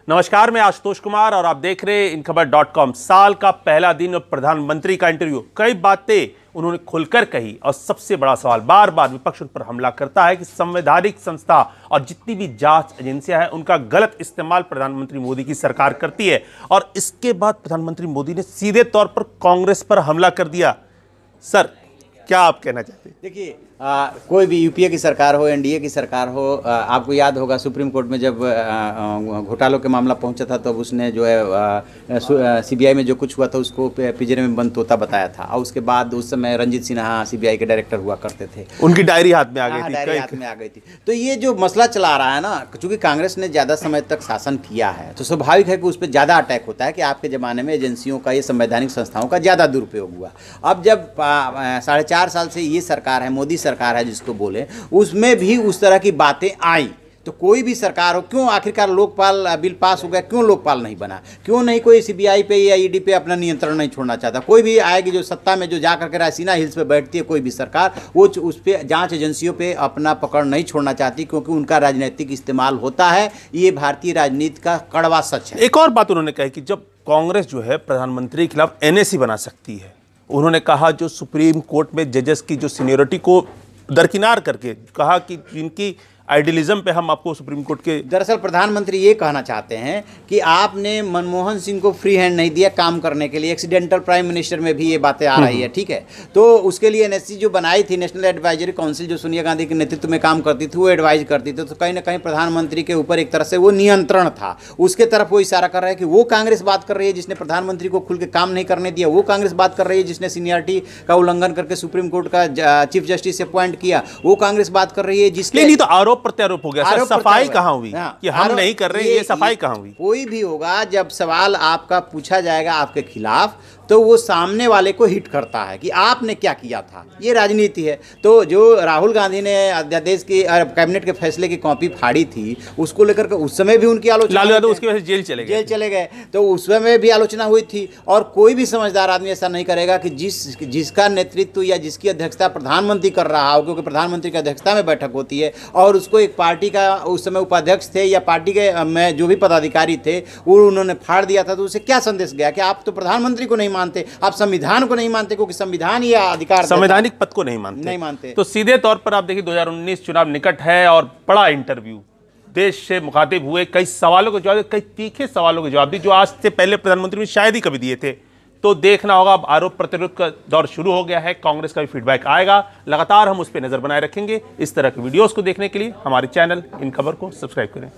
नमस्कार, मैं आशुतोष कुमार और आप देख रहे हैं InKhabar.com। साल का पहला दिन और प्रधानमंत्री का इंटरव्यू, कई बातें उन्होंने खुलकर कही और सबसे बड़ा सवाल, बार बार विपक्ष उन पर हमला करता है कि संवैधानिक संस्था और जितनी भी जांच एजेंसियां हैं उनका गलत इस्तेमाल प्रधानमंत्री मोदी की सरकार करती है। और इसके बाद प्रधानमंत्री मोदी ने सीधे तौर पर कांग्रेस पर हमला कर दिया। सर, क्या आप कहना चाहते हैं? देखिए, कोई भी यूपीए की सरकार हो, एनडीए की सरकार हो, आपको याद होगा सुप्रीम कोर्ट में जब घोटालों के मामला पहुंचा था तब उसने जो है सीबीआई में जो कुछ हुआ था उसको पिंजरे में बंद तोता बताया था। और उसके बाद उस समय रंजीत सिन्हा सीबीआई के डायरेक्टर हुआ करते थे, उनकी डायरी हाथ में आ गई थी। डायरी हाथ में आ गई थी। तो ये जो मसला चला रहा है ना, चूंकि कांग्रेस ने ज़्यादा समय तक शासन किया है तो स्वाभाविक है कि उस पर ज़्यादा अटैक होता है कि आपके ज़माने में एजेंसियों का, ये संवैधानिक संस्थाओं का ज़्यादा दुरुपयोग हुआ। अब जब 4.5 साल से ये सरकार है, मोदी सरकार है जिसको बोले, उसमें भी उस तरह की बातें आई। तो कोई भी सरकार हो, क्यों आखिरकार लोकपाल बिल पास हो गया, क्यों लोकपाल नहीं बना? क्यों नहीं कोई सीबीआई पे या ईडी पे अपना नियंत्रण नहीं छोड़ना चाहता? कोई भी आएगी जो सत्ता में, जो जा करके रायसीना हिल्स पे बैठती है कोई भी सरकार, वो उस पर जांच एजेंसियों पे अपना पकड़ नहीं छोड़ना चाहती, क्योंकि उनका राजनीतिक इस्तेमाल होता है। ये भारतीय राजनीति का कड़वा सच है। एक और बात उन्होंने कही कि जब कांग्रेस जो है प्रधानमंत्री के खिलाफ एनएसी बना सकती है, उन्होंने कहा जो सुप्रीम कोर्ट में जजेस की जो सीनियरिटी को दरकिनार करके कहा कि जिनकी आइडियलिज्म पे हम आपको सुप्रीम कोर्ट के, दरअसल प्रधानमंत्री ये कहना चाहते हैं कि आपने मनमोहन सिंह को फ्री हैंड नहीं दिया काम करने के लिए। एक्सीडेंटल प्राइम मिनिस्टर में भी ये बातें आ रही है, ठीक है। तो उसके लिए एनएससी जो बनाई थी, नेशनल एडवाइजरी काउंसिल, जो सोनिया गांधी के नेतृत्व में काम करती थी, वो एडवाइज करती थी। तो कहीं ना कहीं प्रधानमंत्री के ऊपर एक तरह से वो नियंत्रण था, उसके तरफ वो इशारा कर रहा है कि वो कांग्रेस बात कर रही है जिसने प्रधानमंत्री को खुल के काम नहीं करने दिया, वो कांग्रेस बात कर रही है जिसने सीनियरिटी का उल्लंघन करके सुप्रीम कोर्ट का चीफ जस्टिस से अपॉइंट किया, वो कांग्रेस बात कर रही है जिसके। नहीं तो आरोप प्रत्यारोप हो गया। सफाई कहां हुई कि हम नहीं कर रहे, ये सफाई कहां हुई? कोई भी होगा, जब सवाल आपका पूछा जाएगा आपके खिलाफ तो वो सामने वाले को हिट करता है कि आपने क्या किया था। ये राजनीति है। तो जो राहुल गांधी ने अध्यादेश की कैबिनेट के फैसले की कॉपी फाड़ी थी, उसको लेकर के उस समय भी उनकी आलोचना, लालू यादव उसकी वजह से जेल चले गए, तो उस समय भी आलोचना हुई थी। और कोई भी समझदार आदमी ऐसा नहीं करेगा कि जिसका नेतृत्व या जिसकी अध्यक्षता प्रधानमंत्री कर रहा हो, क्योंकि प्रधानमंत्री की अध्यक्षता में बैठक होती है, और उसको एक पार्टी का उस समय उपाध्यक्ष थे या पार्टी के में जो भी पदाधिकारी थे वो उन्होंने फाड़ दिया था। तो उसे क्या संदेश गया कि आप तो प्रधानमंत्री को नहीं मानते, आप संविधान को नहीं मानते, क्योंकि संविधान या अधिकार, संवैधानिक पद को नहीं मानते। तो सीधे तौर पर आप देखिए 2019 चुनाव निकट है और बड़ा इंटरव्यू, देश से मुखातिब हुए, कई सवालों के जवाब, कई तीखे सवालों के जवाब दिए जो आज से पहले प्रधानमंत्री ने शायद ही कभी दिए थे। तो देखना होगा, अब आरोप प्रत्यारोप का दौर शुरू हो गया है, कांग्रेस का भी फीडबैक आएगा, लगातार हम उस पर नजर बनाए रखेंगे। इस तरह के वीडियोस को देखने के लिए हमारे चैनल इन खबर को सब्सक्राइब करें।